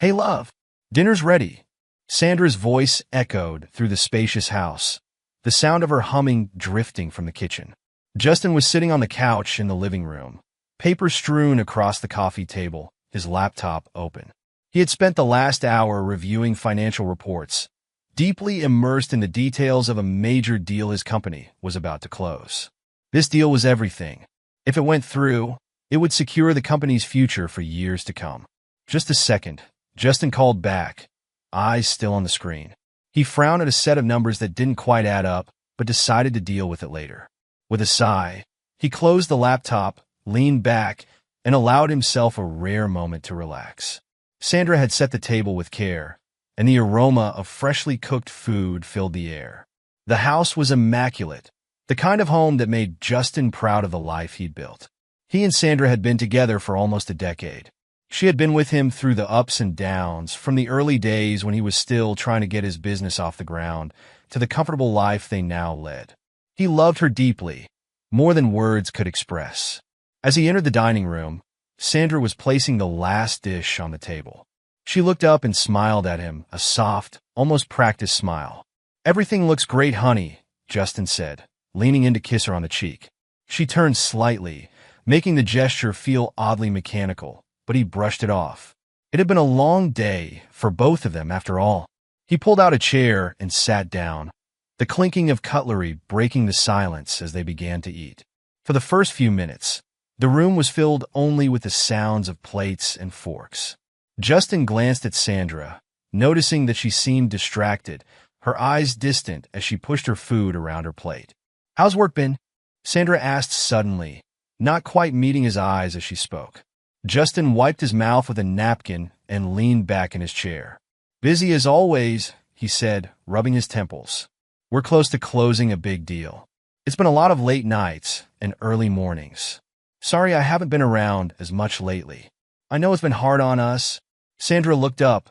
Hey, love, dinner's ready. Sandra's voice echoed through the spacious house, the sound of her humming drifting from the kitchen. Justin was sitting on the couch in the living room, paper strewn across the coffee table, his laptop open. He had spent the last hour reviewing financial reports, deeply immersed in the details of a major deal his company was about to close. This deal was everything. If it went through, it would secure the company's future for years to come. Just a second, Justin called back, eyes still on the screen. He frowned at a set of numbers that didn't quite add up, but decided to deal with it later. With a sigh, he closed the laptop, leaned back, and allowed himself a rare moment to relax. Sandra had set the table with care, and the aroma of freshly cooked food filled the air. The house was immaculate, the kind of home that made Justin proud of the life he'd built. He and Sandra had been together for almost a decade. She had been with him through the ups and downs, from the early days when he was still trying to get his business off the ground, to the comfortable life they now led. He loved her deeply, more than words could express. As he entered the dining room, Sandra was placing the last dish on the table. She looked up and smiled at him, a soft, almost practiced smile. "Everything looks great, honey," Justin said, leaning in to kiss her on the cheek. She turned slightly, making the gesture feel oddly mechanical, but he brushed it off. It had been a long day for both of them, after all. He pulled out a chair and sat down, the clinking of cutlery breaking the silence as they began to eat. For the first few minutes, the room was filled only with the sounds of plates and forks. Justin glanced at Sandra, noticing that she seemed distracted, her eyes distant as she pushed her food around her plate. "How's work been?" Sandra asked suddenly, not quite meeting his eyes as she spoke. Justin wiped his mouth with a napkin and leaned back in his chair. "Busy as always," he said, rubbing his temples. "We're close to closing a big deal. It's been a lot of late nights and early mornings. Sorry I haven't been around as much lately. I know it's been hard on us." Sandra looked up,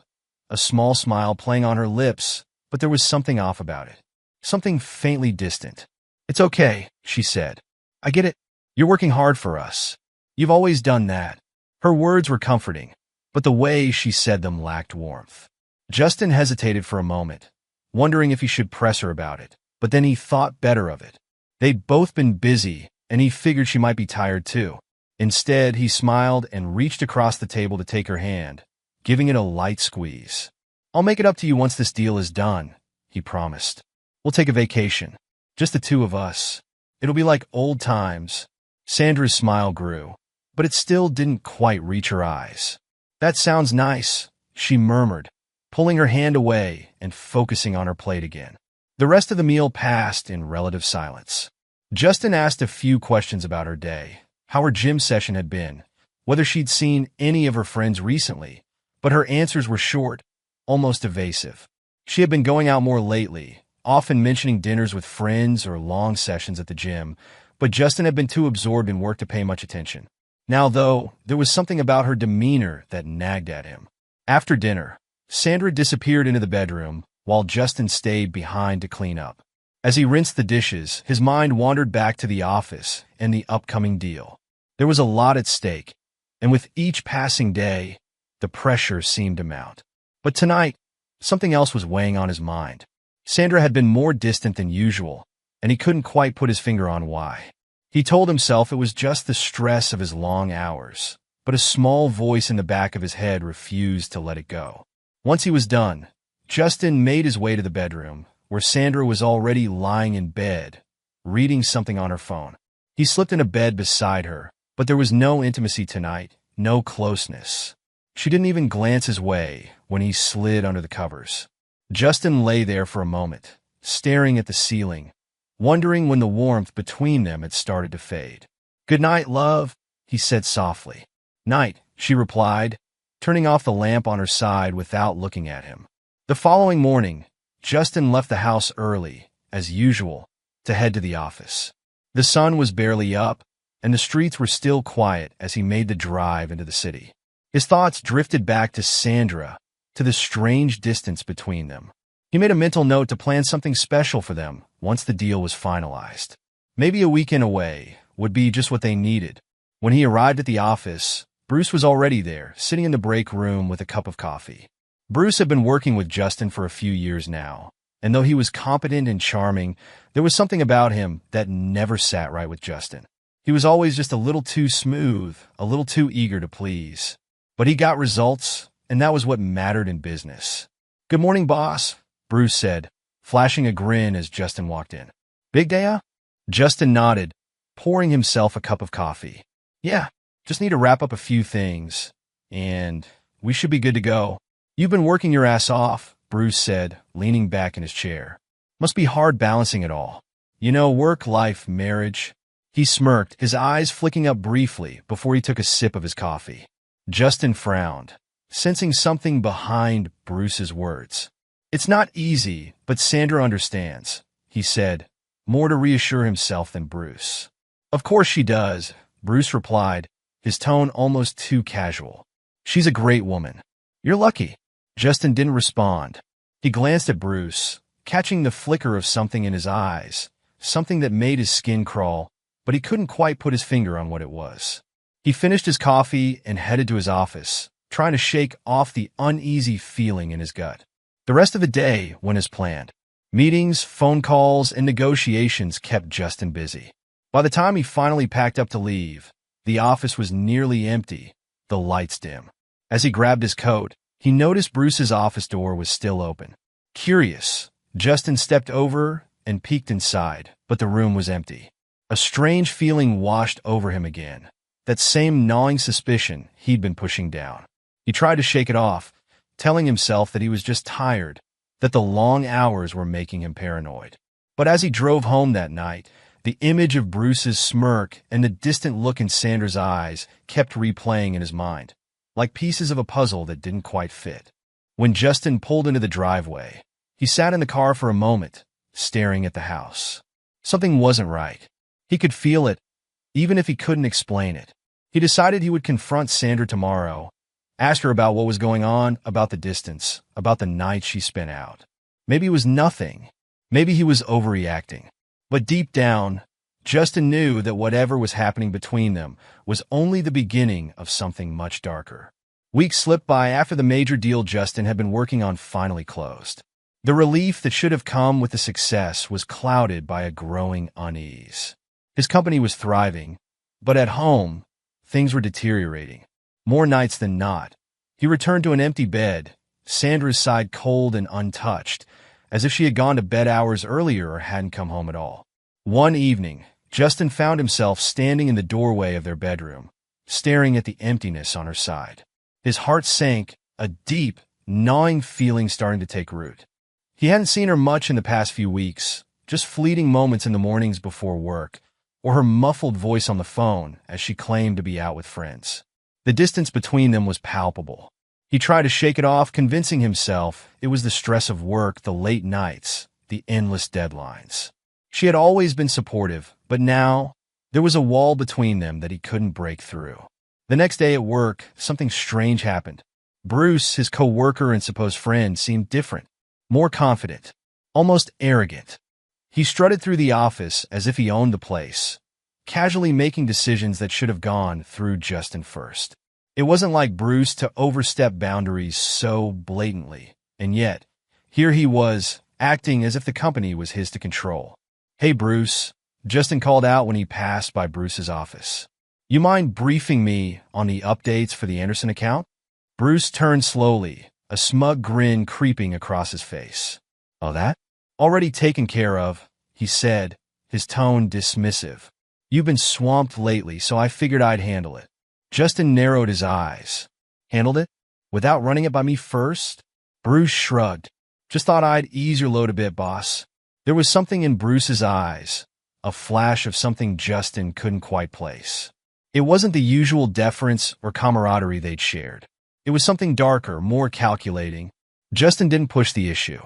a small smile playing on her lips, but there was something off about it. Something faintly distant. "It's okay," she said. "I get it. You're working hard for us. You've always done that." Her words were comforting, but the way she said them lacked warmth. Justin hesitated for a moment, wondering if he should press her about it, but then he thought better of it. They'd both been busy, and he figured she might be tired too. Instead, he smiled and reached across the table to take her hand, giving it a light squeeze. "I'll make it up to you once this deal is done," he promised. "We'll take a vacation, just the two of us. It'll be like old times." Sandra's smile grew, but it still didn't quite reach her eyes. "That sounds nice," she murmured, pulling her hand away and focusing on her plate again. The rest of the meal passed in relative silence. Justin asked a few questions about her day, how her gym session had been, whether she'd seen any of her friends recently, but her answers were short, almost evasive. She had been going out more lately, often mentioning dinners with friends or long sessions at the gym, but Justin had been too absorbed in work to pay much attention. Now, though, there was something about her demeanor that nagged at him. After dinner, Sandra disappeared into the bedroom, while Justin stayed behind to clean up. As he rinsed the dishes, his mind wandered back to the office and the upcoming deal. There was a lot at stake, and with each passing day, the pressure seemed to mount. But tonight, something else was weighing on his mind. Sandra had been more distant than usual, and he couldn't quite put his finger on why. He told himself it was just the stress of his long hours, but a small voice in the back of his head refused to let it go. Once he was done, Justin made his way to the bedroom, where Sandra was already lying in bed, reading something on her phone. He slipped into bed beside her, but there was no intimacy tonight, no closeness. She didn't even glance his way when he slid under the covers. Justin lay there for a moment, staring at the ceiling, wondering when the warmth between them had started to fade. "Good night, love," he said softly. "Night," she replied, turning off the lamp on her side without looking at him. The following morning, Justin left the house early, as usual, to head to the office. The sun was barely up, and the streets were still quiet as he made the drive into the city. His thoughts drifted back to Sandra, to the strange distance between them. He made a mental note to plan something special for them once the deal was finalized. Maybe a weekend away would be just what they needed. When he arrived at the office, Bruce was already there, sitting in the break room with a cup of coffee. Bruce had been working with Justin for a few years now, and though he was competent and charming, there was something about him that never sat right with Justin. He was always just a little too smooth, a little too eager to please. But he got results, and that was what mattered in business. "Good morning, boss," Bruce said, flashing a grin as Justin walked in. "Big day, huh?" Justin nodded, pouring himself a cup of coffee. "Yeah, just need to wrap up a few things, and we should be good to go." "You've been working your ass off," Bruce said, leaning back in his chair. "Must be hard balancing it all. Work, life, marriage." He smirked, his eyes flicking up briefly before he took a sip of his coffee. Justin frowned, sensing something behind Bruce's words. "It's not easy, but Sandra understands," he said, more to reassure himself than Bruce. "Of course she does," Bruce replied, his tone almost too casual. "She's a great woman. You're lucky." Justin didn't respond. He glanced at Bruce, catching the flicker of something in his eyes, something that made his skin crawl, but he couldn't quite put his finger on what it was. He finished his coffee and headed to his office, trying to shake off the uneasy feeling in his gut. The rest of the day went as planned. Meetings, phone calls, and negotiations kept Justin busy. By the time he finally packed up to leave, the office was nearly empty, the lights dim. As he grabbed his coat, he noticed Bruce's office door was still open. Curious, Justin stepped over and peeked inside, but the room was empty. A strange feeling washed over him again, that same gnawing suspicion he'd been pushing down. He tried to shake it off, telling himself that he was just tired, that the long hours were making him paranoid. But as he drove home that night, the image of Bruce's smirk and the distant look in Sandra's eyes kept replaying in his mind, like pieces of a puzzle that didn't quite fit. When Justin pulled into the driveway, he sat in the car for a moment, staring at the house. Something wasn't right. He could feel it, even if he couldn't explain it. He decided he would confront Sandra tomorrow, ask her about what was going on, about the distance, about the night she spent out. Maybe it was nothing. Maybe he was overreacting. But deep down, Justin knew that whatever was happening between them was only the beginning of something much darker. Weeks slipped by after the major deal Justin had been working on finally closed. The relief that should have come with the success was clouded by a growing unease. His company was thriving, but at home, things were deteriorating. More nights than not, he returned to an empty bed, Sandra's side cold and untouched, as if she had gone to bed hours earlier or hadn't come home at all. One evening, Justin found himself standing in the doorway of their bedroom, staring at the emptiness on her side. His heart sank, a deep, gnawing feeling starting to take root. He hadn't seen her much in the past few weeks, just fleeting moments in the mornings before work, or her muffled voice on the phone as she claimed to be out with friends. The distance between them was palpable. He tried to shake it off, convincing himself it was the stress of work, the late nights, the endless deadlines. She had always been supportive, but now there was a wall between them that he couldn't break through. The next day at work, something strange happened. Bruce, his co-worker and supposed friend, seemed different, more confident, almost arrogant. He strutted through the office as if he owned the place, casually making decisions that should have gone through Justin first. It wasn't like Bruce to overstep boundaries so blatantly, and yet, here he was, acting as if the company was his to control. "Hey, Bruce," Justin called out when he passed by Bruce's office. "You mind briefing me on the updates for the Anderson account?" Bruce turned slowly, a smug grin creeping across his face. "Oh, that? Already taken care of," he said, his tone dismissive. "You've been swamped lately, so I figured I'd handle it." Justin narrowed his eyes. "Handled it? Without running it by me first?" Bruce shrugged. "Just thought I'd ease your load a bit, boss." There was something in Bruce's eyes, a flash of something Justin couldn't quite place. It wasn't the usual deference or camaraderie they'd shared. It was something darker, more calculating. Justin didn't push the issue.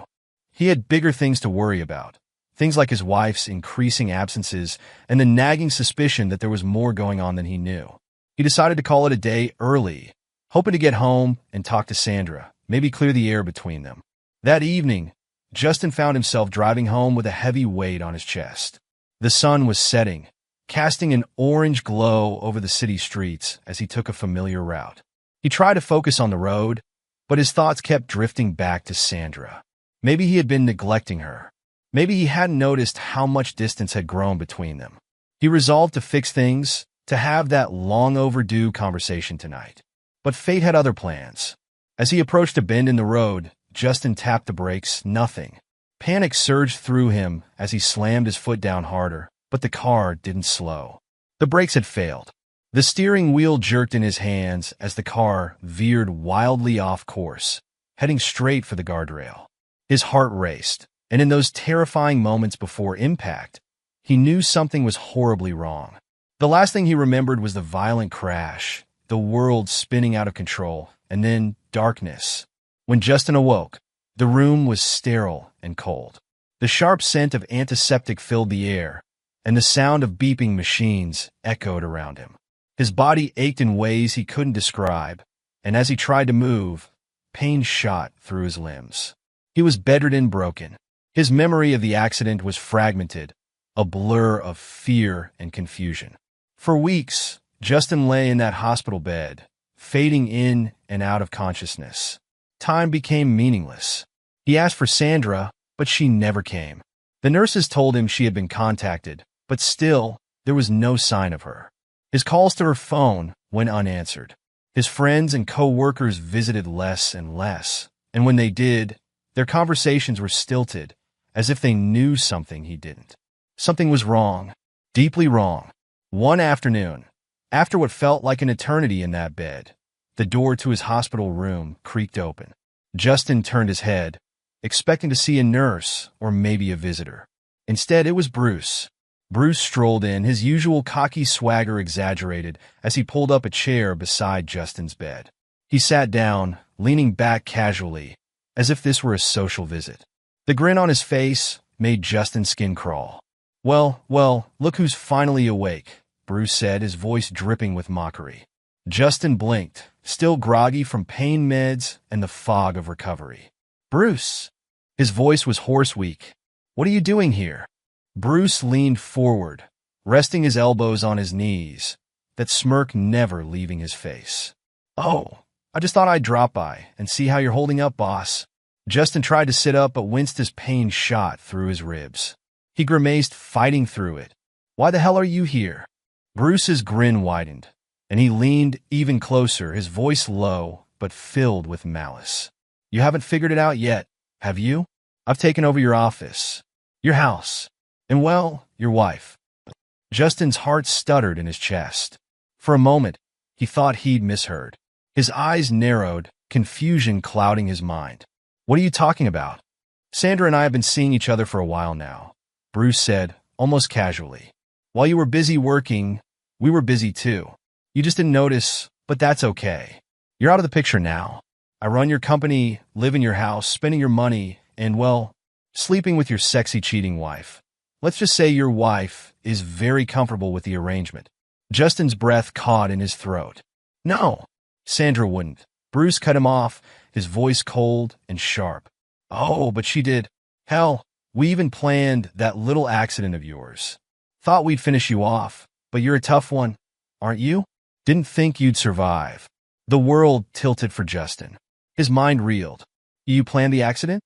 He had bigger things to worry about, things like his wife's increasing absences and the nagging suspicion that there was more going on than he knew. He decided to call it a day early, hoping to get home and talk to Sandra, maybe clear the air between them. That evening, Justin found himself driving home with a heavy weight on his chest. The sun was setting, casting an orange glow over the city streets as he took a familiar route. He tried to focus on the road, but his thoughts kept drifting back to Sandra. Maybe he had been neglecting her. Maybe he hadn't noticed how much distance had grown between them. He resolved to fix things, to have that long-overdue conversation tonight. But fate had other plans. As he approached a bend in the road, Justin tapped the brakes. Nothing. Panic surged through him as he slammed his foot down harder, but the car didn't slow. The brakes had failed. The steering wheel jerked in his hands as the car veered wildly off course, heading straight for the guardrail. His heart raced, and in those terrifying moments before impact, he knew something was horribly wrong. The last thing he remembered was the violent crash, the world spinning out of control, and then darkness. When Justin awoke, the room was sterile and cold. The sharp scent of antiseptic filled the air, and the sound of beeping machines echoed around him. His body ached in ways he couldn't describe, and as he tried to move, pain shot through his limbs. He was bedridden, broken. His memory of the accident was fragmented, a blur of fear and confusion. For weeks, Justin lay in that hospital bed, fading in and out of consciousness. Time became meaningless. He asked for Sandra, but she never came. The nurses told him she had been contacted, but still, there was no sign of her. His calls to her phone went unanswered. His friends and co-workers visited less and less, and when they did, their conversations were stilted, as if they knew something he didn't. Something was wrong, deeply wrong. One afternoon, after what felt like an eternity in that bed, the door to his hospital room creaked open. Justin turned his head, expecting to see a nurse or maybe a visitor. Instead, it was Bruce. Bruce strolled in, his usual cocky swagger exaggerated as he pulled up a chair beside Justin's bed. He sat down, leaning back casually, as if this were a social visit. The grin on his face made Justin's skin crawl. Well, look who's finally awake," Bruce said, his voice dripping with mockery. Justin blinked, still groggy from pain meds and the fog of recovery. "Bruce!" His voice was hoarse, weak. "What are you doing here?" Bruce leaned forward, resting his elbows on his knees, that smirk never leaving his face. "Oh, I just thought I'd drop by and see how you're holding up, boss." Justin tried to sit up but winced as pain shot through his ribs. He grimaced, fighting through it. "Why the hell are you here?" Bruce's grin widened, and he leaned even closer, his voice low but filled with malice. "You haven't figured it out yet, have you? I've taken over your office, your house, and, well, your wife." Justin's heart stuttered in his chest. For a moment, he thought he'd misheard. His eyes narrowed, confusion clouding his mind. "What are you talking about?" "Sandra and I have been seeing each other for a while now," Bruce said, almost casually. "While you were busy working, we were busy too. You just didn't notice, but that's okay. You're out of the picture now. I run your company, live in your house, spending your money, and, well, sleeping with your sexy cheating wife. Let's just say your wife is very comfortable with the arrangement." Justin's breath caught in his throat. "No, Sandra wouldn't." Bruce cut him off, his voice cold and sharp. "Oh, but she did. Hell, we even planned that little accident of yours. Thought we'd finish you off, but you're a tough one, aren't you? Didn't think you'd survive." The world tilted for Justin. His mind reeled. "You planned the accident?"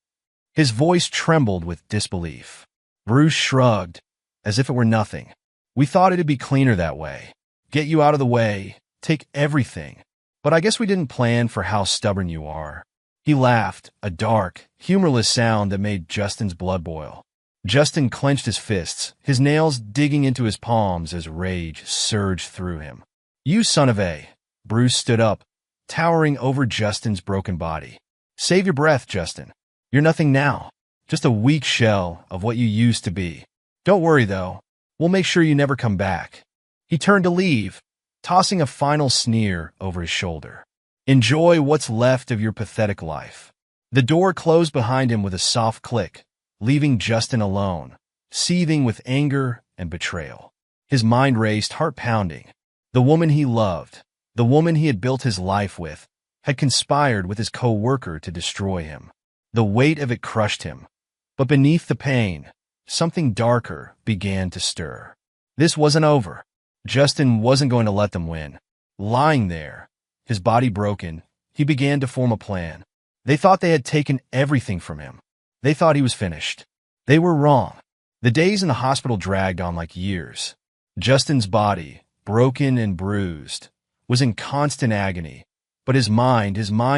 His voice trembled with disbelief. Bruce shrugged, as if it were nothing. "We thought it'd be cleaner that way. Get you out of the way, take everything. But I guess we didn't plan for how stubborn you are." He laughed, a dark, humorless sound that made Justin's blood boil. Justin clenched his fists, his nails digging into his palms as rage surged through him. "You son of a..." Bruce stood up, towering over Justin's broken body. "Save your breath, Justin. You're nothing now, just a weak shell of what you used to be. Don't worry, though. We'll make sure you never come back." He turned to leave, tossing a final sneer over his shoulder. "Enjoy what's left of your pathetic life." The door closed behind him with a soft click, leaving Justin alone, seething with anger and betrayal. His mind raced, heart pounding. The woman he loved, the woman he had built his life with, had conspired with his co-worker to destroy him. The weight of it crushed him. But beneath the pain, something darker began to stir. This wasn't over. Justin wasn't going to let them win. Lying there, his body broken, he began to form a plan. They thought they had taken everything from him. They thought he was finished. They were wrong. The days in the hospital dragged on like years. Justin's body, broken and bruised, was in constant agony, but his mind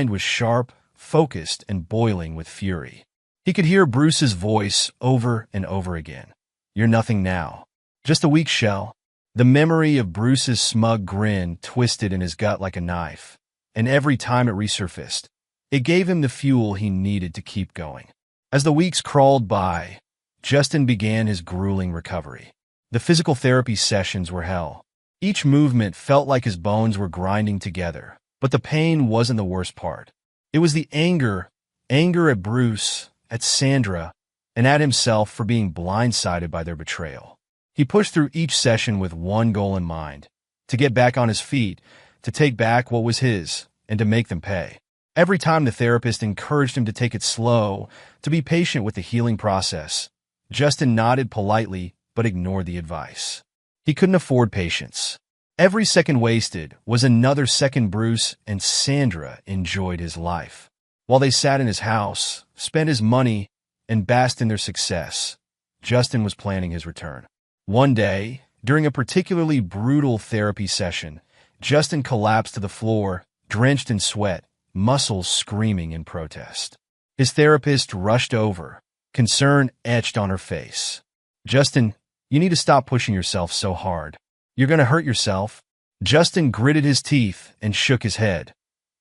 was sharp, focused, and boiling with fury. He could hear Bruce's voice over and over again. "You're nothing now. Just a weak shell." The memory of Bruce's smug grin twisted in his gut like a knife, and every time it resurfaced, it gave him the fuel he needed to keep going. As the weeks crawled by, Justin began his grueling recovery. The physical therapy sessions were hell. Each movement felt like his bones were grinding together, but the pain wasn't the worst part. It was the anger at Bruce, at Sandra, and at himself for being blindsided by their betrayal. He pushed through each session with one goal in mind: to get back on his feet, to take back what was his, and to make them pay. Every time the therapist encouraged him to take it slow, to be patient with the healing process, Justin nodded politely but ignored the advice. He couldn't afford patience. Every second wasted was another second Bruce and Sandra enjoyed his life. While they sat in his house, spent his money, and basked in their success, Justin was planning his return. One day, during a particularly brutal therapy session, Justin collapsed to the floor, drenched in sweat, muscles screaming in protest. His therapist rushed over, concern etched on her face. "Justin, you need to stop pushing yourself so hard. You're going to hurt yourself." Justin gritted his teeth and shook his head,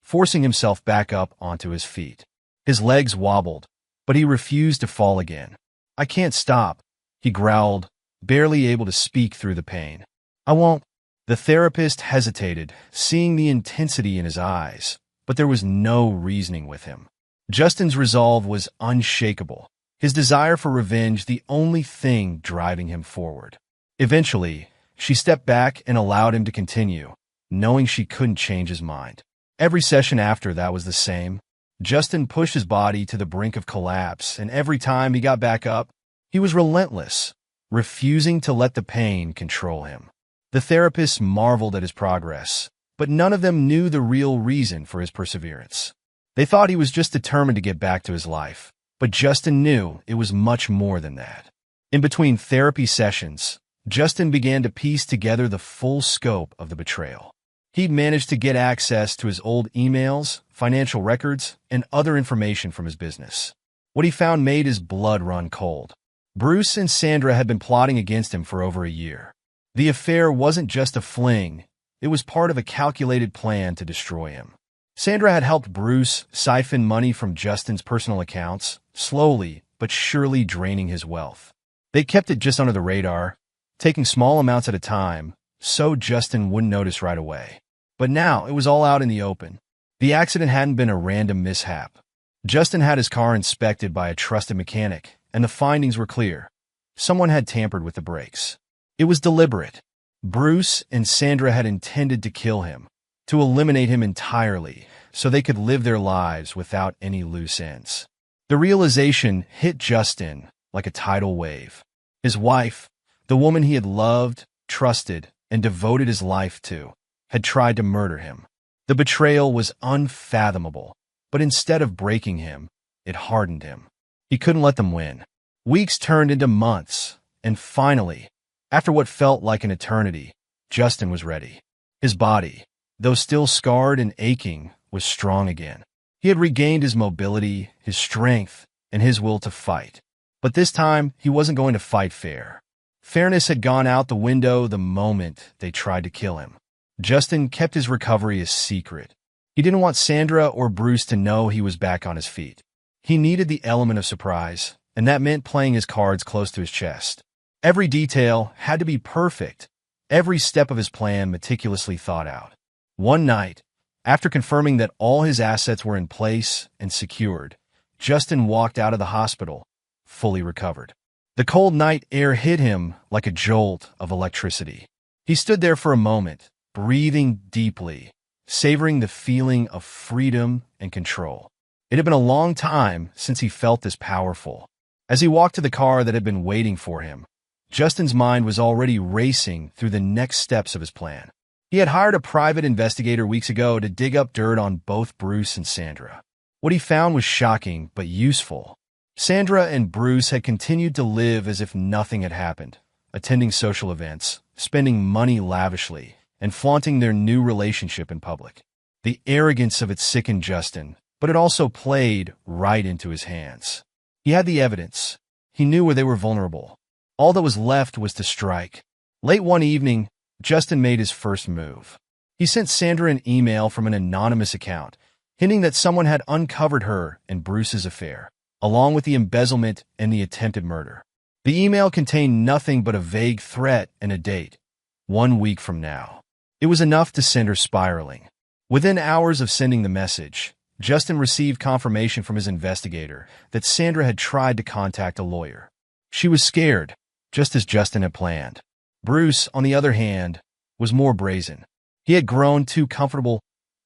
forcing himself back up onto his feet. His legs wobbled, but he refused to fall again. "I can't stop," he growled, barely able to speak through the pain. "I won't." The therapist hesitated, seeing the intensity in his eyes, but there was no reasoning with him. Justin's resolve was unshakable, his desire for revenge the only thing driving him forward. Eventually, she stepped back and allowed him to continue, knowing she couldn't change his mind. Every session after that was the same. Justin pushed his body to the brink of collapse, and every time he got back up, he was relentless, refusing to let the pain control him. The therapists marveled at his progress, but none of them knew the real reason for his perseverance. They thought he was just determined to get back to his life, but Justin knew it was much more than that. In between therapy sessions, Justin began to piece together the full scope of the betrayal. He'd managed to get access to his old emails, financial records, and other information from his business. What he found made his blood run cold. Bruce and Sandra had been plotting against him for over a year. The affair wasn't just a fling, it was part of a calculated plan to destroy him. Sandra had helped Bruce siphon money from Justin's personal accounts, slowly but surely draining his wealth. They kept it just under the radar, taking small amounts at a time, so Justin wouldn't notice right away. But now it was all out in the open. The accident hadn't been a random mishap. Justin had his car inspected by a trusted mechanic, and the findings were clear. Someone had tampered with the brakes. It was deliberate. Bruce and Sandra had intended to kill him, to eliminate him entirely, so they could live their lives without any loose ends. The realization hit Justin like a tidal wave. His wife, the woman he had loved, trusted, and devoted his life to, had tried to murder him. The betrayal was unfathomable, but instead of breaking him, it hardened him. He couldn't let them win. Weeks turned into months, and finally, after what felt like an eternity, Justin was ready. His body, though still scarred and aching, was strong again. He had regained his mobility, his strength, and his will to fight. But this time, he wasn't going to fight fair. Fairness had gone out the window the moment they tried to kill him. Justin kept his recovery a secret. He didn't want Sandra or Bruce to know he was back on his feet. He needed the element of surprise, and that meant playing his cards close to his chest. Every detail had to be perfect, every step of his plan meticulously thought out. One night, after confirming that all his assets were in place and secured, Justin walked out of the hospital, fully recovered. The cold night air hit him like a jolt of electricity. He stood there for a moment, breathing deeply, savoring the feeling of freedom and control. It had been a long time since he felt this powerful. As he walked to the car that had been waiting for him, Justin's mind was already racing through the next steps of his plan. He had hired a private investigator weeks ago to dig up dirt on both Bruce and Sandra. What he found was shocking but useful. Sandra and Bruce had continued to live as if nothing had happened, attending social events, spending money lavishly, and flaunting their new relationship in public. The arrogance of it sickened Justin, but it also played right into his hands. He had the evidence. He knew where they were vulnerable. All that was left was to strike. Late one evening, Justin made his first move. He sent Sandra an email from an anonymous account, hinting that someone had uncovered her and Bruce's affair, along with the embezzlement and the attempted murder. The email contained nothing but a vague threat and a date, 1 week from now. It was enough to send her spiraling. Within hours of sending the message, Justin received confirmation from his investigator that Sandra had tried to contact a lawyer. She was scared, just as Justin had planned. Bruce, on the other hand, was more brazen. He had grown too comfortable,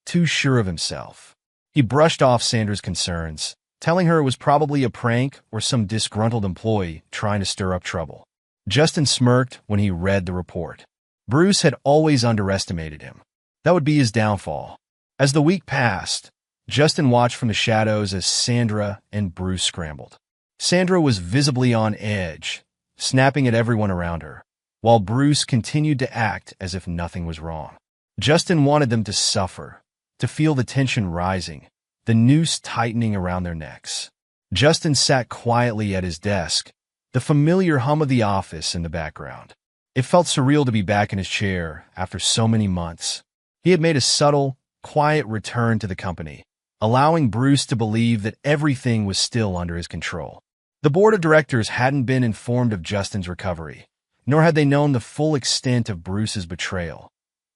too sure of himself. He brushed off Sandra's concerns, telling her it was probably a prank or some disgruntled employee trying to stir up trouble. Justin smirked when he read the report. Bruce had always underestimated him. That would be his downfall. As the week passed, Justin watched from the shadows as Sandra and Bruce scrambled. Sandra was visibly on edge, snapping at everyone around her, while Bruce continued to act as if nothing was wrong. Justin wanted them to suffer, to feel the tension rising, the noose tightening around their necks. Justin sat quietly at his desk, the familiar hum of the office in the background. It felt surreal to be back in his chair after so many months. He had made a subtle, quiet return to the company, allowing Bruce to believe that everything was still under his control. The board of directors hadn't been informed of Justin's recovery, nor had they known the full extent of Bruce's betrayal.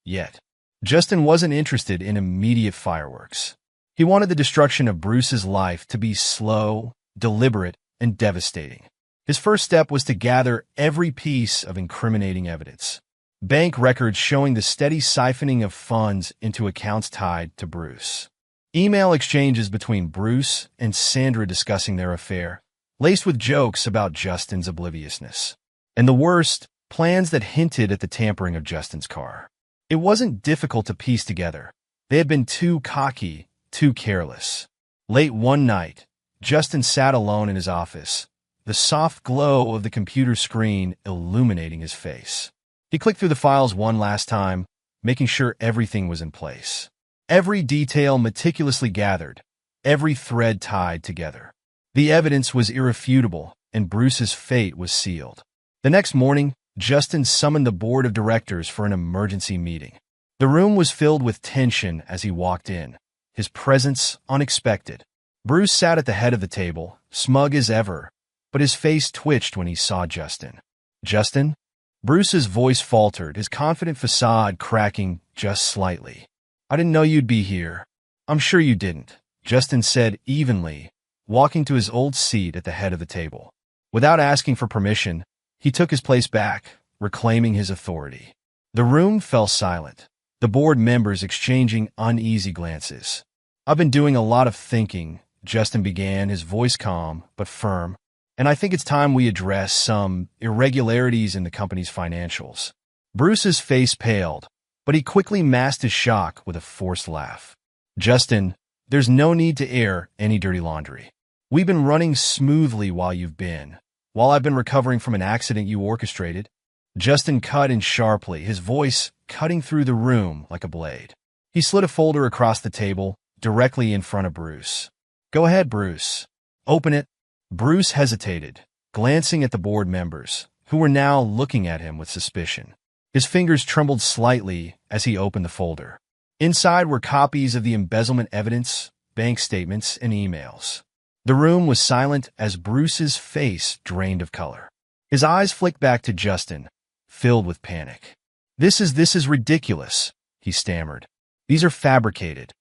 Yet, Justin wasn't interested in immediate fireworks. He wanted the destruction of Bruce's life to be slow, deliberate, and devastating. His first step was to gather every piece of incriminating evidence. Bank records showing the steady siphoning of funds into accounts tied to Bruce. Email exchanges between Bruce and Sandra discussing their affair, laced with jokes about Justin's obliviousness. And the worst, plans that hinted at the tampering of Justin's car. It wasn't difficult to piece together. They had been too cocky, too careless. Late one night, Justin sat alone in his office, the soft glow of the computer screen illuminating his face. He clicked through the files one last time, making sure everything was in place. Every detail meticulously gathered, every thread tied together. The evidence was irrefutable, and Bruce's fate was sealed. The next morning, Justin summoned the board of directors for an emergency meeting. The room was filled with tension as he walked in, his presence unexpected. Bruce sat at the head of the table, smug as ever, but his face twitched when he saw Justin. "Justin?" Bruce's voice faltered, his confident facade cracking just slightly. "I didn't know you'd be here." "I'm sure you didn't," Justin said evenly, walking to his old seat at the head of the table. Without asking for permission, he took his place back, reclaiming his authority. The room fell silent, the board members exchanging uneasy glances. "I've been doing a lot of thinking," Justin began, his voice calm but firm, "and I think it's time we address some irregularities in the company's financials." Bruce's face paled, but he quickly masked his shock with a forced laugh. "Justin, there's no need to air any dirty laundry. We've been running smoothly while I've been recovering from an accident you orchestrated." Justin cut in sharply, his voice cutting through the room like a blade. He slid a folder across the table, directly in front of Bruce. "Go ahead, Bruce. Open it." Bruce hesitated, glancing at the board members, who were now looking at him with suspicion. His fingers trembled slightly as he opened the folder. Inside were copies of the embezzlement evidence, bank statements, and emails. The room was silent as Bruce's face drained of color. His eyes flicked back to Justin, filled with panic. This is ridiculous," he stammered. "These are fabricated."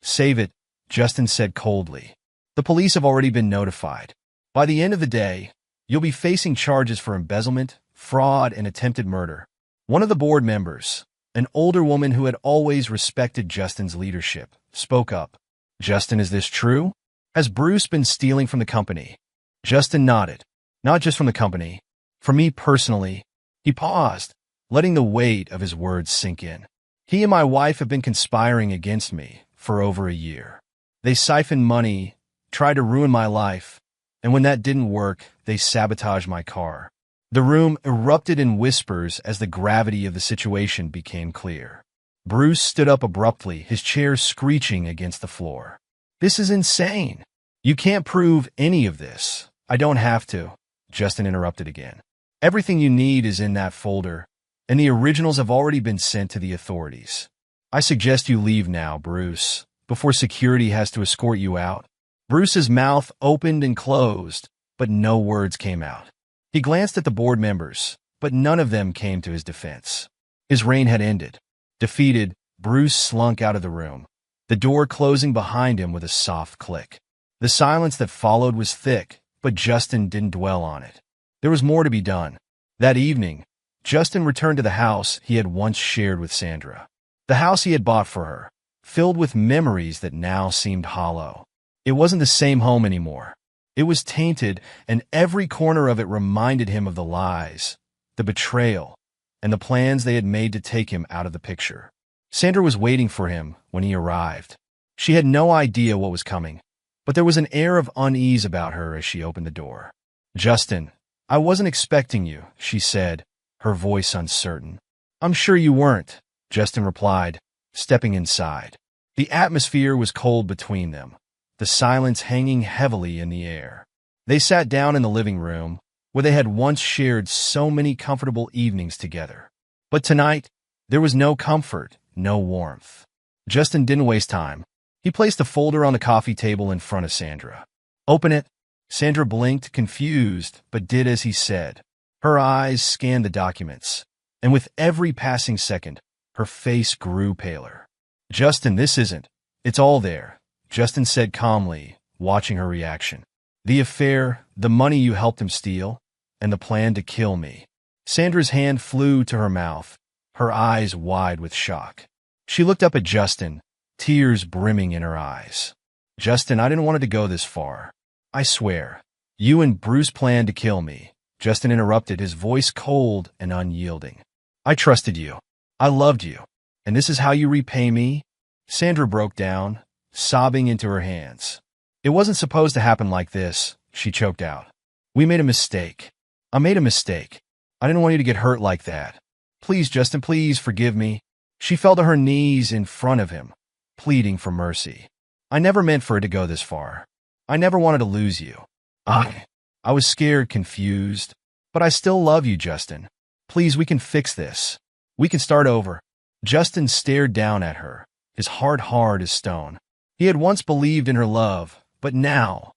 Save it," Justin said coldly. "The police have already been notified. By the end of the day, you'll be facing charges for embezzlement, fraud, and attempted murder." One of the board members, an older woman who had always respected Justin's leadership, spoke up. "Justin, is this true? Has Bruce been stealing from the company?" Justin nodded. "Not just from the company. For me personally, he paused, letting the weight of his words sink in. He and my wife have been conspiring against me for over a year. They siphoned money, tried to ruin my life, and when that didn't work, they sabotaged my car. The room erupted in whispers as the gravity of the situation became clear. Bruce stood up abruptly, his chair screeching against the floor. This is insane. You can't prove any of this. I don't have to, Justin interrupted again. Everything you need is in that folder, and the originals have already been sent to the authorities. I suggest you leave now, Bruce, before security has to escort you out. Bruce's mouth opened and closed, but no words came out. He glanced at the board members, but none of them came to his defense. His reign had ended. Defeated, Bruce slunk out of the room, the door closing behind him with a soft click. The silence that followed was thick, but Justin didn't dwell on it. There was more to be done. That evening, Justin returned to the house he had once shared with Sandra. The house he had bought for her, filled with memories that now seemed hollow. It wasn't the same home anymore. It was tainted, and every corner of it reminded him of the lies, the betrayal, and the plans they had made to take him out of the picture. Sandra was waiting for him when he arrived. She had no idea what was coming, but there was an air of unease about her as she opened the door. "Justin, I wasn't expecting you," she said, her voice uncertain. "I'm sure you weren't," Justin replied, stepping inside. The atmosphere was cold between them, the silence hanging heavily in the air. They sat down in the living room, where they had once shared so many comfortable evenings together. But tonight, there was no comfort, no warmth. Justin didn't waste time. He placed the folder on the coffee table in front of Sandra. "Open it." Sandra blinked, confused, but did as he said. Her eyes scanned the documents, and with every passing second, her face grew paler. "Justin, this isn't. It's all there," Justin said calmly, watching her reaction. "The affair, the money you helped him steal, and the plan to kill me." Sandra's hand flew to her mouth, her eyes wide with shock. She looked up at Justin, tears brimming in her eyes. "Justin, I didn't want it to go this far. I swear. You and Bruce planned to kill me," Justin interrupted, his voice cold and unyielding. "I trusted you. I loved you. And this is how you repay me?" Sandra broke down, sobbing into her hands. "It wasn't supposed to happen like this," she choked out. "We made a mistake. I made a mistake. I didn't want you to get hurt like that. Please, Justin, please forgive me." She fell to her knees in front of him, pleading for mercy. "I never meant for it to go this far. I never wanted to lose you. I was scared, confused, but I still love you, Justin. Please, we can fix this. We can start over." Justin stared down at her, his heart hard as stone. He had once believed in her love, but now,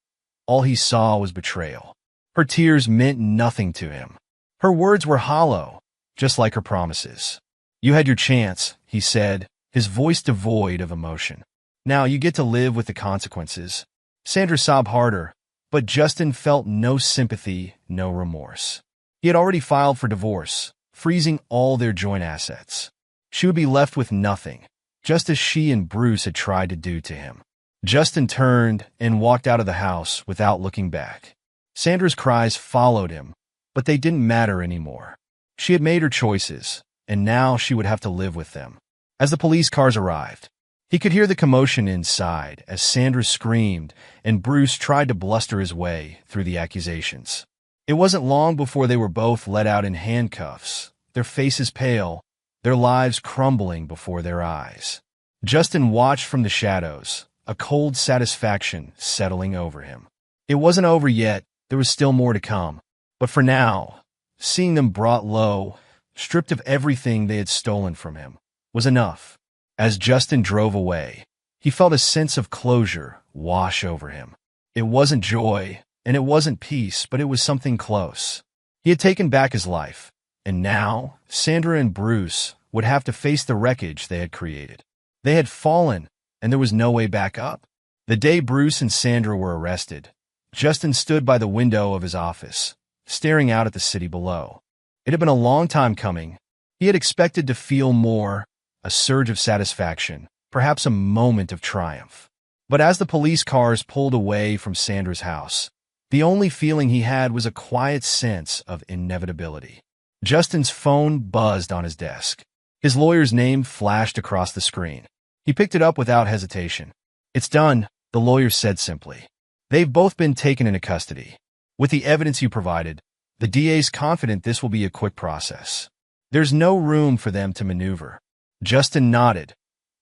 all he saw was betrayal. Her tears meant nothing to him. Her words were hollow, just like her promises. "You had your chance," he said, his voice devoid of emotion. "Now you get to live with the consequences." Sandra sobbed harder, but Justin felt no sympathy, no remorse. He had already filed for divorce, freezing all their joint assets. She would be left with nothing, just as she and Bruce had tried to do to him. Justin turned and walked out of the house without looking back. Sandra's cries followed him, but they didn't matter anymore. She had made her choices, and now she would have to live with them. As the police cars arrived, he could hear the commotion inside as Sandra screamed and Bruce tried to bluster his way through the accusations. It wasn't long before they were both let out in handcuffs, their faces pale, their lives crumbling before their eyes. Justin watched from the shadows, a cold satisfaction settling over him. It wasn't over yet, there was still more to come. But for now, seeing them brought low, stripped of everything they had stolen from him, was enough. As Justin drove away, he felt a sense of closure wash over him. It wasn't joy, and it wasn't peace, but it was something close. He had taken back his life, and now Sandra and Bruce would have to face the wreckage they had created. They had fallen, and there was no way back up. The day Bruce and Sandra were arrested, Justin stood by the window of his office, staring out at the city below. It had been a long time coming. He had expected to feel more, a surge of satisfaction, perhaps a moment of triumph. But as the police cars pulled away from Sandra's house, The only feeling he had was a quiet sense of inevitability. Justin's phone buzzed on his desk. His lawyer's name flashed across the screen. He picked it up without hesitation. "It's done," the lawyer said simply. "They've both been taken into custody. With the evidence you provided, the DA's confident this will be a quick process. There's no room for them to maneuver." Justin nodded,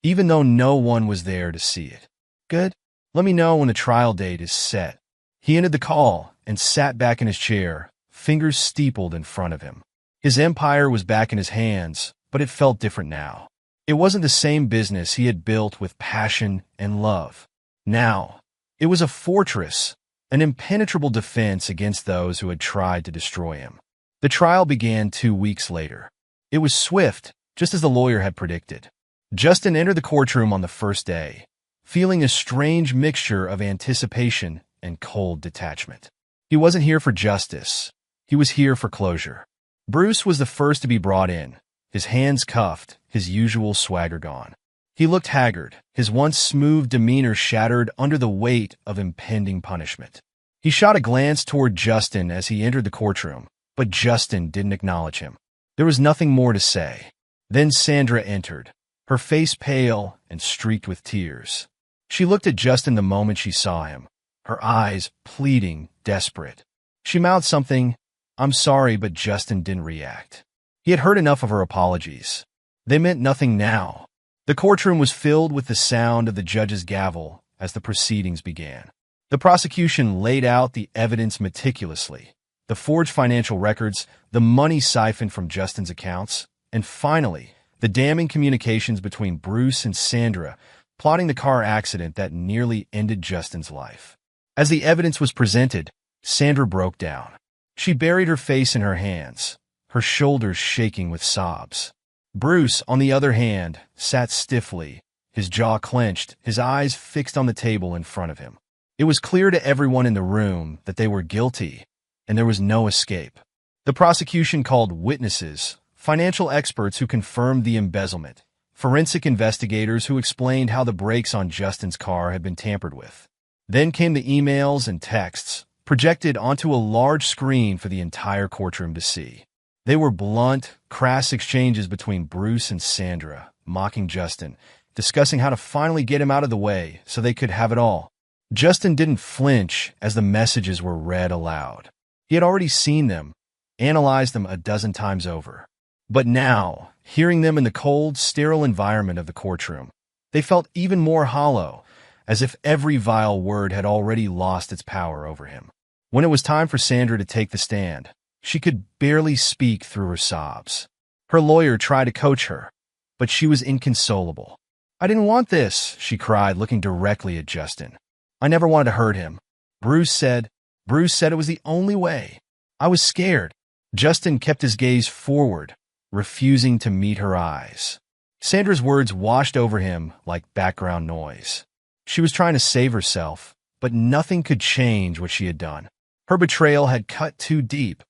even though no one was there to see it. "Good. Let me know when the trial date is set." He ended the call and sat back in his chair, fingers steepled in front of him. His empire was back in his hands, but it felt different now. It wasn't the same business he had built with passion and love. Now, it was a fortress, an impenetrable defense against those who had tried to destroy him. The trial began 2 weeks later. It was swift, just as the lawyer had predicted. Justin entered the courtroom on the first day, feeling a strange mixture of anticipation and cold detachment. He wasn't here for justice. He was here for closure. Bruce was the first to be brought in, his hands cuffed, his usual swagger gone. He looked haggard, his once smooth demeanor shattered under the weight of impending punishment. He shot a glance toward Justin as he entered the courtroom, but Justin didn't acknowledge him. There was nothing more to say. Then Sandra entered, her face pale and streaked with tears. She looked at Justin the moment she saw him, her eyes pleading, desperate. She mouthed something, "I'm sorry," but Justin didn't react. He had heard enough of her apologies. They meant nothing now. The courtroom was filled with the sound of the judge's gavel as the proceedings began. The prosecution laid out the evidence meticulously, the forged financial records, the money siphoned from Justin's accounts, and finally, the damning communications between Bruce and Sandra plotting the car accident that nearly ended Justin's life. As the evidence was presented, Sandra broke down. She buried her face in her hands, her shoulders shaking with sobs. Bruce, on the other hand, sat stiffly, his jaw clenched, his eyes fixed on the table in front of him. It was clear to everyone in the room that they were guilty, and there was no escape. The prosecution called witnesses, financial experts who confirmed the embezzlement, forensic investigators who explained how the brakes on Justin's car had been tampered with. Then came the emails and texts, projected onto a large screen for the entire courtroom to see. They were blunt, crass exchanges between Bruce and Sandra, mocking Justin, discussing how to finally get him out of the way so they could have it all. Justin didn't flinch as the messages were read aloud. He had already seen them, analyzed them a dozen times over. But now, hearing them in the cold, sterile environment of the courtroom, they felt even more hollow, as if every vile word had already lost its power over him. When it was time for Sandra to take the stand, she could barely speak through her sobs. Her lawyer tried to coach her, but she was inconsolable. "I didn't want this," she cried, looking directly at Justin. "I never wanted to hurt him." Bruce said it was the only way. "I was scared." Justin kept his gaze forward, refusing to meet her eyes. Sandra's words washed over him like background noise. She was trying to save herself, but nothing could change what she had done. Her betrayal had cut too deep,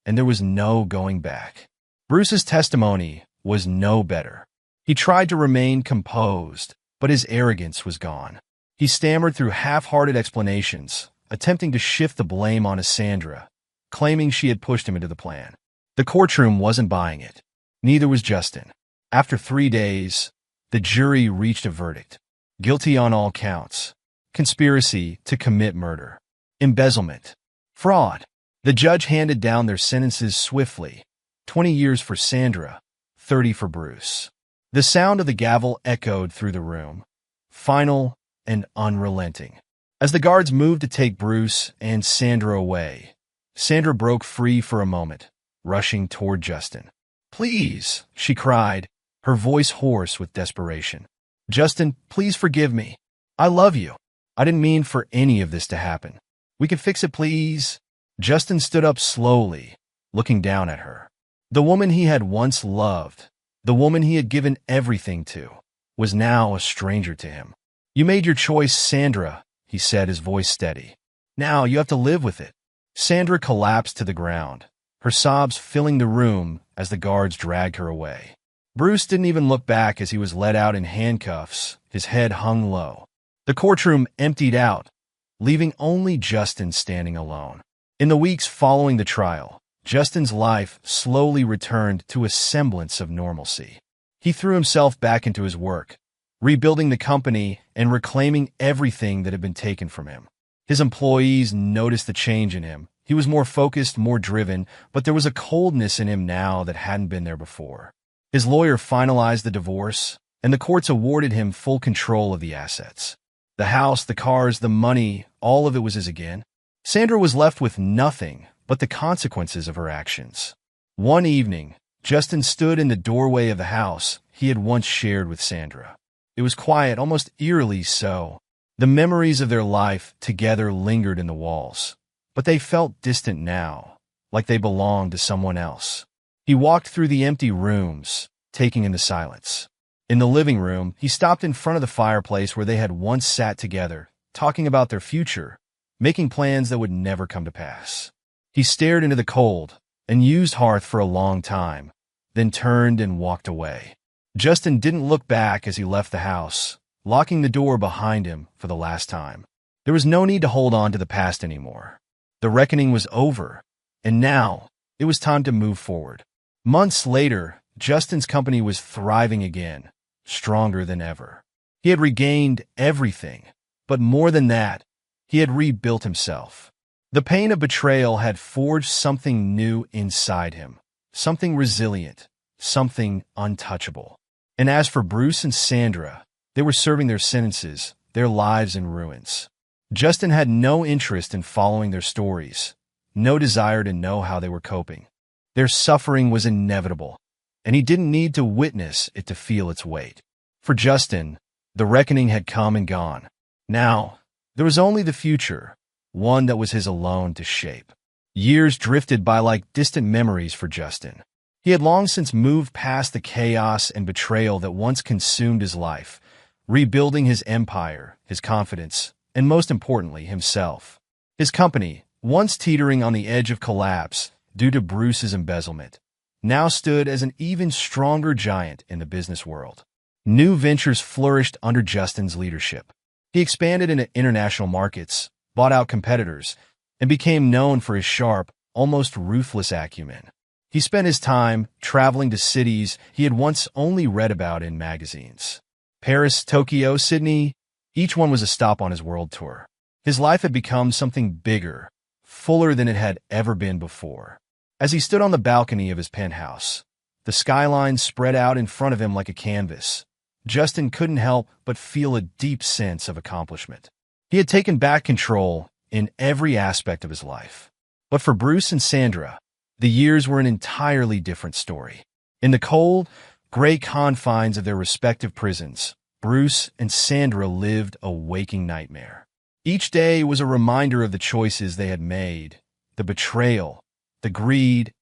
and there was no going back. Bruce's testimony was no better. He tried to remain composed, but his arrogance was gone. He stammered through half-hearted explanations, attempting to shift the blame onto Sandra, claiming she had pushed him into the plan. The courtroom wasn't buying it. Neither was Justin. After 3 days, the jury reached a verdict. Guilty on all counts. Conspiracy to commit murder. Embezzlement. Fraud. The judge handed down their sentences swiftly. 20 years for Sandra, 30 for Bruce. The sound of the gavel echoed through the room, final and unrelenting. As the guards moved to take Bruce and Sandra away, Sandra broke free for a moment, rushing toward Justin. "Please," she cried, her voice hoarse with desperation. "Justin, please forgive me. I love you. I didn't mean for any of this to happen. We can fix it, please." Justin stood up slowly, looking down at her. The woman he had once loved, the woman he had given everything to, was now a stranger to him. "You made your choice, Sandra," he said, his voice steady. "Now you have to live with it." Sandra collapsed to the ground, her sobs filling the room as the guards dragged her away. Bruce didn't even look back as he was led out in handcuffs, his head hung low. The courtroom emptied out, leaving only Justin standing alone. In the weeks following the trial, Justin's life slowly returned to a semblance of normalcy. He threw himself back into his work, rebuilding the company and reclaiming everything that had been taken from him. His employees noticed the change in him. He was more focused, more driven, but there was a coldness in him now that hadn't been there before. His lawyer finalized the divorce, and the courts awarded him full control of the assets. The house, the cars, the money, all of it was his again. Sandra was left with nothing but the consequences of her actions. One evening, Justin stood in the doorway of the house he had once shared with Sandra. It was quiet, almost eerily so. The memories of their life together lingered in the walls, but they felt distant now, like they belonged to someone else. He walked through the empty rooms, taking in the silence. In the living room, he stopped in front of the fireplace where they had once sat together, talking about their future, making plans that would never come to pass. He stared into the cold, unused hearth for a long time, then turned and walked away. Justin didn't look back as he left the house, locking the door behind him for the last time. There was no need to hold on to the past anymore. The reckoning was over, and now it was time to move forward. Months later, Justin's company was thriving again, stronger than ever. He had regained everything, but more than that, he had rebuilt himself. The pain of betrayal had forged something new inside him, something resilient, something untouchable. And as for Bruce and Sandra, they were serving their sentences, their lives in ruins. Justin had no interest in following their stories, no desire to know how they were coping. Their suffering was inevitable, and he didn't need to witness it to feel its weight. For Justin, the reckoning had come and gone. Now, there was only the future, one that was his alone to shape. Years drifted by like distant memories for Justin. He had long since moved past the chaos and betrayal that once consumed his life, rebuilding his empire, his confidence, and most importantly, himself. His company, once teetering on the edge of collapse due to Bruce's embezzlement, now stood as an even stronger giant in the business world. New ventures flourished under Justin's leadership. He expanded into international markets, bought out competitors, and became known for his sharp, almost ruthless acumen. He spent his time traveling to cities he had once only read about in magazines. Paris, Tokyo, Sydney, each one was a stop on his world tour. His life had become something bigger, fuller than it had ever been before. As he stood on the balcony of his penthouse, the skyline spread out in front of him like a canvas. Justin couldn't help but feel a deep sense of accomplishment. He had taken back control in every aspect of his life. But for Bruce and Sandra, the years were an entirely different story. In the cold, gray confines of their respective prisons, Bruce and Sandra lived a waking nightmare. Each day was a reminder of the choices they had made, the betrayal, the greed,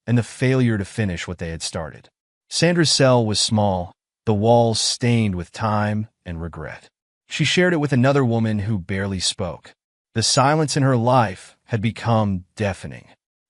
and the failure to finish what they had started. Sandra's cell was small, the walls stained with time and regret. She shared it with another woman who barely spoke. The silence in her life had become deafening.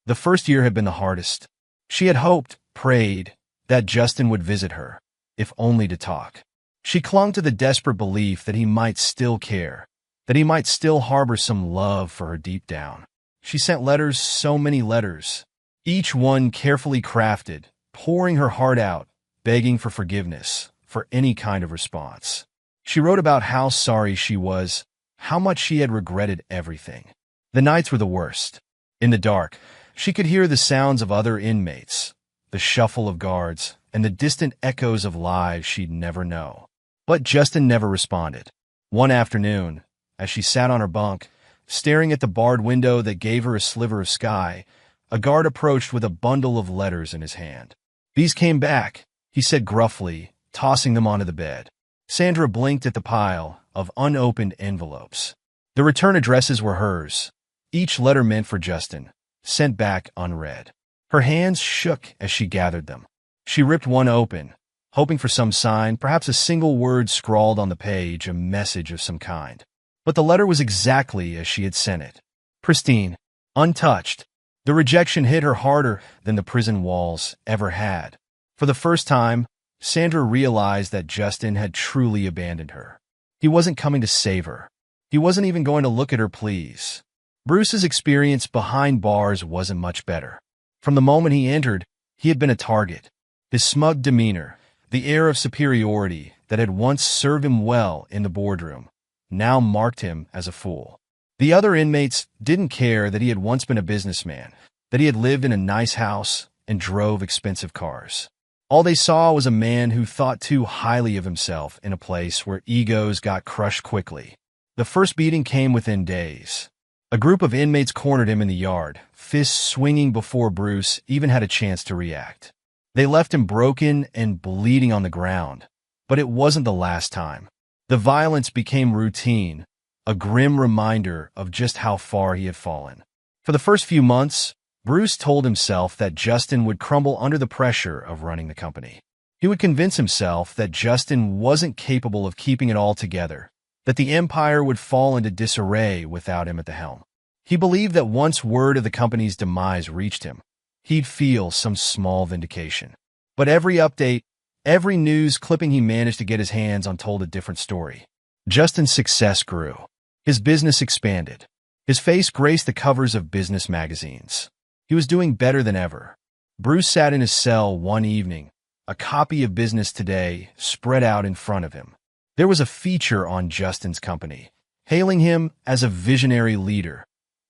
The first year had been the hardest. She had hoped, prayed, that Justin would visit her, if only to talk. She clung to the desperate belief that he might still care, that he might still harbor some love for her deep down. She sent letters, so many letters, each one carefully crafted, pouring her heart out, begging for forgiveness, for any kind of response. She wrote about how sorry she was, how much she had regretted everything. The nights were the worst. In the dark, she could hear the sounds of other inmates, the shuffle of guards, and the distant echoes of lives she'd never know. But Justin never responded. One afternoon, as she sat on her bunk, staring at the barred window that gave her a sliver of sky, a guard approached with a bundle of letters in his hand. "These came back," he said gruffly, tossing them onto the bed. Sandra blinked at the pile of unopened envelopes. The return addresses were hers, each letter meant for Justin, sent back unread. Her hands shook as she gathered them. She ripped one open, hoping for some sign, perhaps a single word scrawled on the page, a message of some kind. But the letter was exactly as she had sent it. Pristine, untouched. The rejection hit her harder than the prison walls ever had. For the first time, Sandra realized that Justin had truly abandoned her. He wasn't coming to save her. He wasn't even going to look at her, please. Bruce's experience behind bars wasn't much better. From the moment he entered, he had been a target. His smug demeanor, the air of superiority that had once served him well in the boardroom, now marked him as a fool. The other inmates didn't care that he had once been a businessman, that he had lived in a nice house and drove expensive cars. All they saw was a man who thought too highly of himself in a place where egos got crushed quickly. The first beating came within days. A group of inmates cornered him in the yard, fists swinging before Bruce even had a chance to react. They left him broken and bleeding on the ground. But it wasn't the last time. The violence became routine, a grim reminder of just how far he had fallen. For the first few months, Bruce told himself that Justin would crumble under the pressure of running the company. He would convince himself that Justin wasn't capable of keeping it all together, that the empire would fall into disarray without him at the helm. He believed that once word of the company's demise reached him, he'd feel some small vindication. But every update, every news clipping he managed to get his hands on told a different story. Justin's success grew. His business expanded. His face graced the covers of business magazines. He was doing better than ever. Bruce sat in his cell one evening, a copy of Business Today spread out in front of him. There was a feature on Justin's company, hailing him as a visionary leader,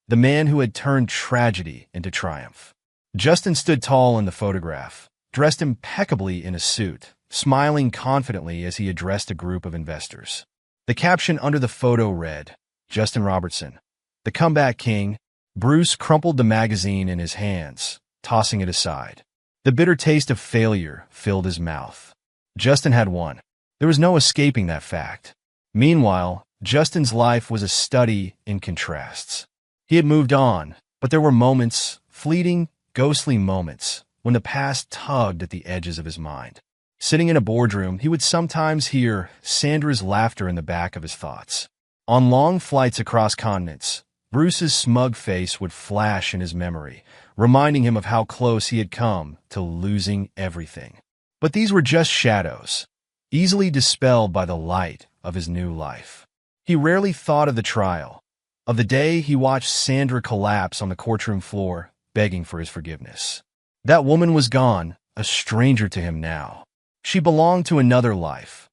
the man who had turned tragedy into triumph. Justin stood tall in the photograph, dressed impeccably in a suit, smiling confidently as he addressed a group of investors. The caption under the photo read, "Justin Robertson, the comeback king." Bruce crumpled the magazine in his hands, tossing it aside. The bitter taste of failure filled his mouth. Justin had won. There was no escaping that fact. Meanwhile, Justin's life was a study in contrasts. He had moved on, but there were moments, fleeting, ghostly moments, when the past tugged at the edges of his mind. Sitting in a boardroom, he would sometimes hear Sandra's laughter in the back of his thoughts. On long flights across continents, Bruce's smug face would flash in his memory, reminding him of how close he had come to losing everything. But these were just shadows, easily dispelled by the light of his new life. He rarely thought of the trial, of the day he watched Sandra collapse on the courtroom floor, begging for his forgiveness. That woman was gone, a stranger to him now. She belonged to another life,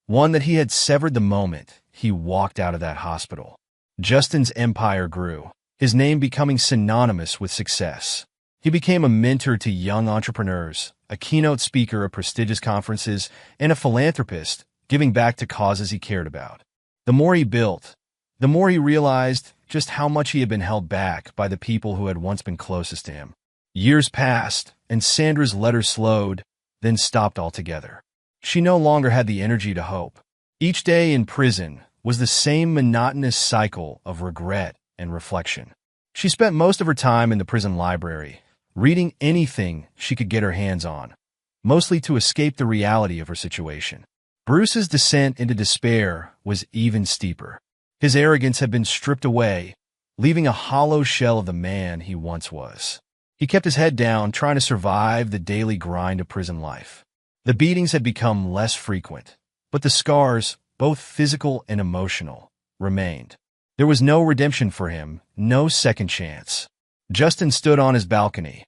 one that he had severed the moment he walked out of that hospital. Justin's empire grew, his name becoming synonymous with success. He became a mentor to young entrepreneurs, a keynote speaker at prestigious conferences, and a philanthropist, giving back to causes he cared about. The more he built, the more he realized just how much he had been held back by the people who had once been closest to him. Years passed, and Sandra's letters slowed, then stopped altogether. She no longer had the energy to hope. Each day in prison was the same monotonous cycle of regret and reflection. She spent most of her time in the prison library, reading anything she could get her hands on, mostly to escape the reality of her situation. Bruce's descent into despair was even steeper. His arrogance had been stripped away, leaving a hollow shell of the man he once was. He kept his head down, trying to survive the daily grind of prison life. The beatings had become less frequent, but the scars, both physical and emotional, remained. There was no redemption for him, no second chance. Justin stood on his balcony,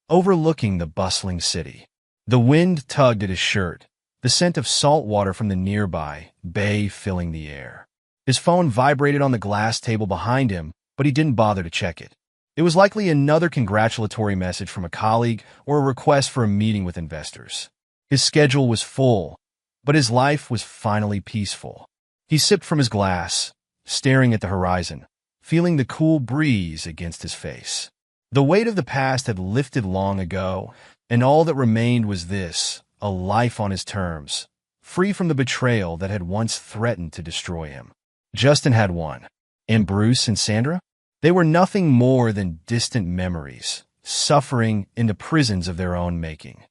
overlooking the bustling city. The wind tugged at his shirt, the scent of salt water from the nearby bay filling the air. His phone vibrated on the glass table behind him, but he didn't bother to check it. It was likely another congratulatory message from a colleague or a request for a meeting with investors. His schedule was full, but his life was finally peaceful. He sipped from his glass, staring at the horizon, feeling the cool breeze against his face. The weight of the past had lifted long ago, and all that remained was this, a life on his terms, free from the betrayal that had once threatened to destroy him. Justin had won. And Bruce and Sandra? They were nothing more than distant memories, suffering in the prisons of their own making.